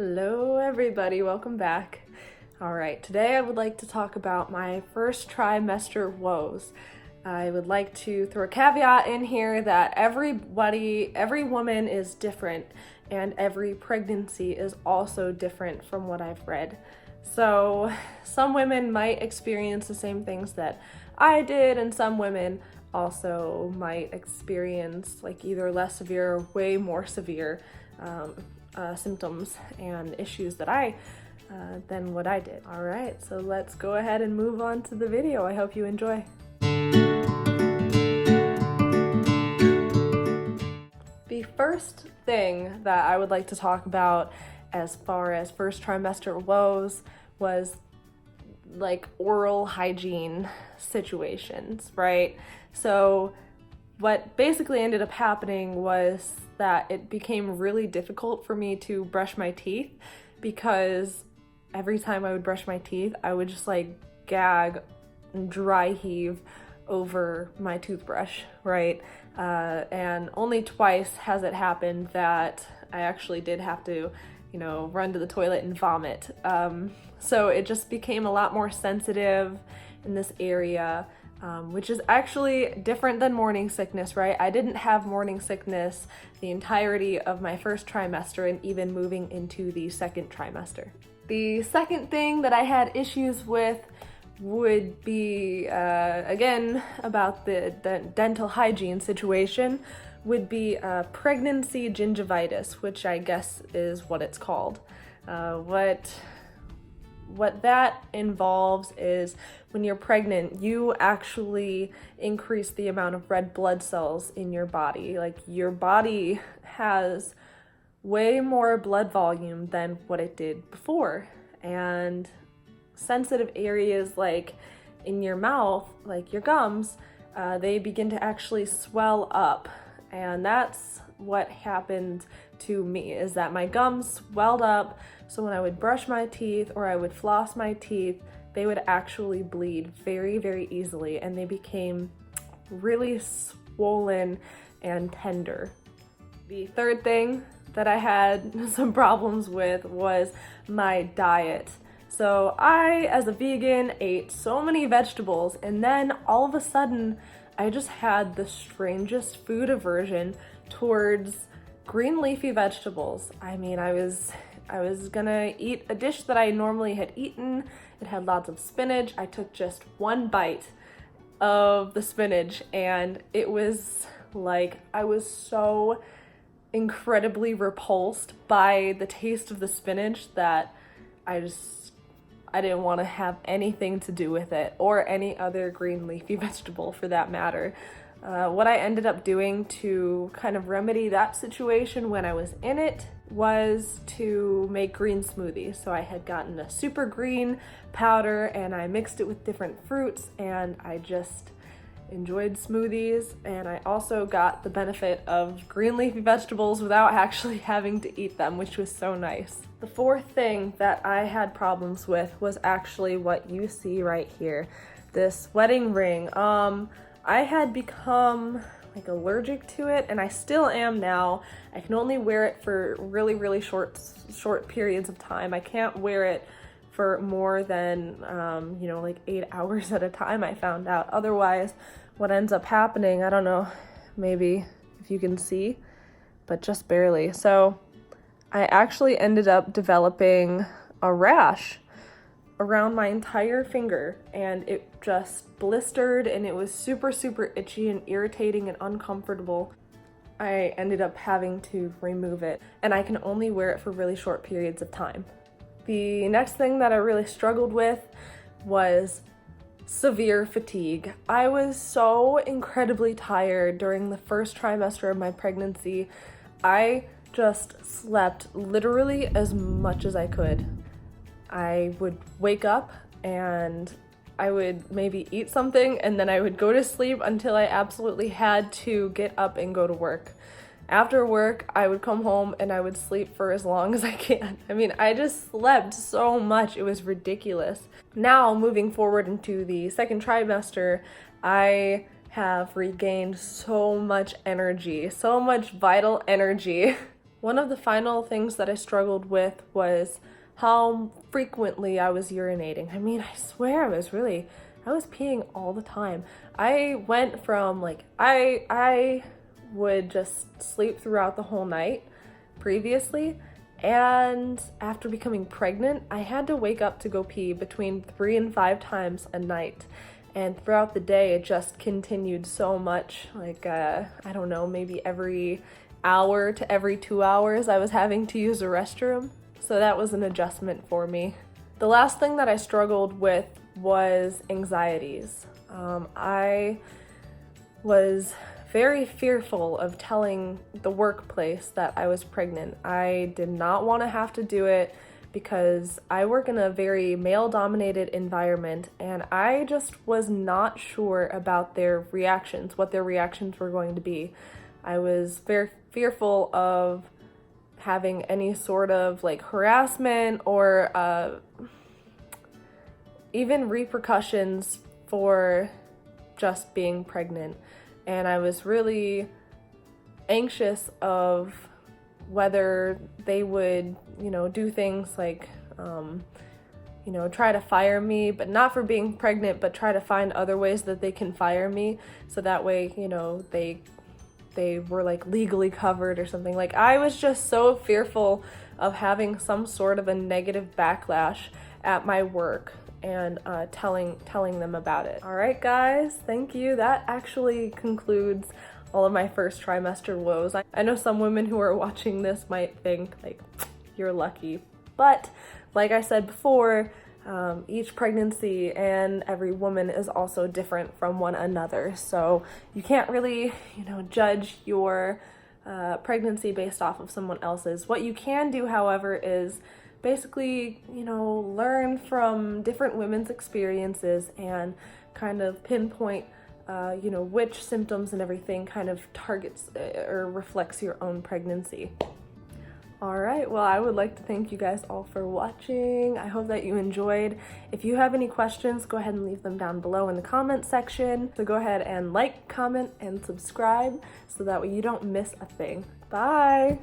Hello everybody, welcome back. All right, today I would like to talk about my first trimester woes. I would like to throw a caveat in here that every woman is different, and every pregnancy is also different from what I've read. So some women might experience the same things that I did, and some women also might experience like either less severe or way more severe symptoms and issues than what I did. All right, so let's go ahead and move on to the video. I hope you enjoy. The first thing that I would like to talk about as far as first trimester woes was like oral hygiene situations, right? So what basically ended up happening was that it became really difficult for me to brush my teeth because every time I would brush my teeth, I would just like gag and dry heave over my toothbrush, right? And only twice has it happened that I actually did have to, run to the toilet and vomit. So it just became a lot more sensitive in this area. Which is actually different than morning sickness, right? I didn't have morning sickness the entirety of my first trimester and even moving into the second trimester. The second thing that I had issues with would be, again, about the dental hygiene situation, would be pregnancy gingivitis, which I guess is what it's called. What that involves is when you're pregnant, you actually increase the amount of red blood cells in your body. Like your body has way more blood volume than what it did before. And sensitive areas like in your mouth, like your gums, they begin to actually swell up. And that's what happened to me, is that my gums swelled up. So when I would brush my teeth or I would floss my teeth, they would actually bleed very, very easily, and they became really swollen and tender. The third thing that I had some problems with was my diet. So I, as a vegan, ate so many vegetables, and then all of a sudden, I just had the strangest food aversion towards green leafy vegetables. I mean, I was gonna eat a dish that I normally had eaten. It had lots of spinach. I took just one bite of the spinach, and it was like, I was so incredibly repulsed by the taste of the spinach that I didn't want to have anything to do with it, or any other green leafy vegetable for that matter. What I ended up doing to kind of remedy that situation when I was in it was to make green smoothies. So I had gotten a super green powder and I mixed it with different fruits, and I just enjoyed smoothies. And I also got the benefit of green leafy vegetables without actually having to eat them, which was so nice. The fourth thing that I had problems with was actually what you see right here, this wedding ring. I had become like allergic to it, and I still am now. I can only wear it for really, really short periods of time. I can't wear it for more than, like 8 hours at a time, I found out. Otherwise, what ends up happening, I don't know, maybe if you can see, but just barely. So I actually ended up developing a rash around my entire finger, and it just blistered, and it was super, super itchy and irritating and uncomfortable. I ended up having to remove it, and I can only wear it for really short periods of time. The next thing that I really struggled with was severe fatigue. I was so incredibly tired during the first trimester of my pregnancy. I just slept literally as much as I could. I would wake up and I would maybe eat something, and then I would go to sleep until I absolutely had to get up and go to work. After work, I would come home and I would sleep for as long as I can. I mean, I just slept so much, it was ridiculous. Now, moving forward into the second trimester, I have regained so much energy, so much vital energy. One of the final things that I struggled with was how frequently I was urinating. I mean, I swear I was peeing all the time. I went from like, I would just sleep throughout the whole night previously, and after becoming pregnant, I had to wake up to go pee between 3 and 5 times a night. And throughout the day, it just continued so much. Like, I don't know, maybe every hour to every 2 hours, I was having to use a restroom. So that was an adjustment for me. The last thing that I struggled with was anxieties. I was very fearful of telling the workplace that I was pregnant. I did not want to have to do it because I work in a very male-dominated environment, and I just was not sure about their reactions, what their reactions were going to be. I was very fearful of having any sort of like harassment or even repercussions for just being pregnant. And I was really anxious of whether they would, do things like, try to fire me, but not for being pregnant, but try to find other ways that they can fire me. So that way, they were like legally covered or something. Like, I was just so fearful of having some sort of a negative backlash at my work and telling them about it. All right, guys, thank you. That actually concludes all of my first trimester woes. I know some women who are watching this might think like, you're lucky, but like I said before, each pregnancy and every woman is also different from one another. So you can't really, judge your pregnancy based off of someone else's. What you can do, however, is basically, learn from different women's experiences and kind of pinpoint, which symptoms and everything kind of targets or reflects your own pregnancy. All right, well, I would like to thank you guys all for watching. I hope that you enjoyed. If you have any questions, go ahead and leave them down below in the comment section. So go ahead and like, comment, and subscribe so that way you don't miss a thing. Bye.